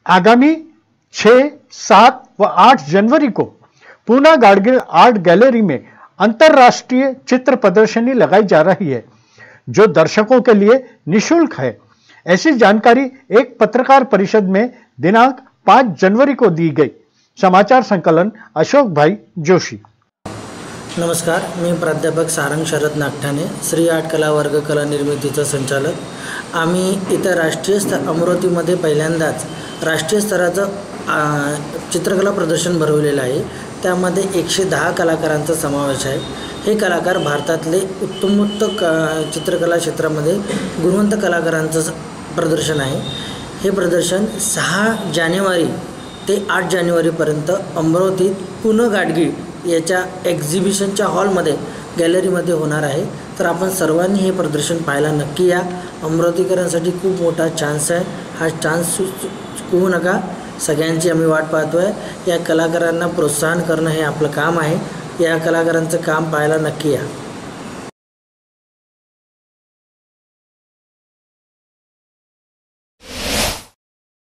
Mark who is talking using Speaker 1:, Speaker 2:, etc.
Speaker 1: आगामी 6, 7 व 8 जनवरी को पूना गाडगिल आर्ट गैलरी में अंतर्राष्ट्रीय चित्र प्रदर्शनी लगाई जा रही है, जो दर्शकों के लिए निःशुल्क है। ऐसी जानकारी एक पत्रकार परिषद में दिनांक 5 जनवरी को दी गई। समाचार संकलन अशोक भाई जोशी।
Speaker 2: नमस्कार, मी प्राध्यापक सारंग शरद नागठाणे, श्री आर्ट कला वर्ग कला निर्मितीचा संचालक। आम्ही इथं राष्ट्रीय अमरावतीमध्ये पहिल्यांदाच राष्ट्रीय स्तराचं चित्रकला प्रदर्शन भरवलेलं आहे। त्यामध्ये 110 कलाकारांचा समावेश आहे। हे कलाकार भारतातले उत्तमोत्तम चित्रकला क्षेत्रामध्ये गुणवंत कलाकारांचं प्रदर्शन आहे। हे प्रदर्शन 6 जानेवारी ते 8 जानेवारीपर्यंत अमरावतीत पुणे गाडगीळ याच्या एक्झिबिशनच्या हॉलमध्ये गॅलरीमध्ये होणार आहे। तर आपण सर्वांनी हे प्रदर्शन पाहायला नक्की या। अमरावतीकरांसाठी खूप मोठा चान्स आहे। हा चान्स चुकवू नका। सगळ्यांची आम्ही वाट पाहतोय। या कलाकारांना प्रोत्साहन करणं हे आपलं काम आहे। या कलाकारांचं काम पाहायला नक्की या।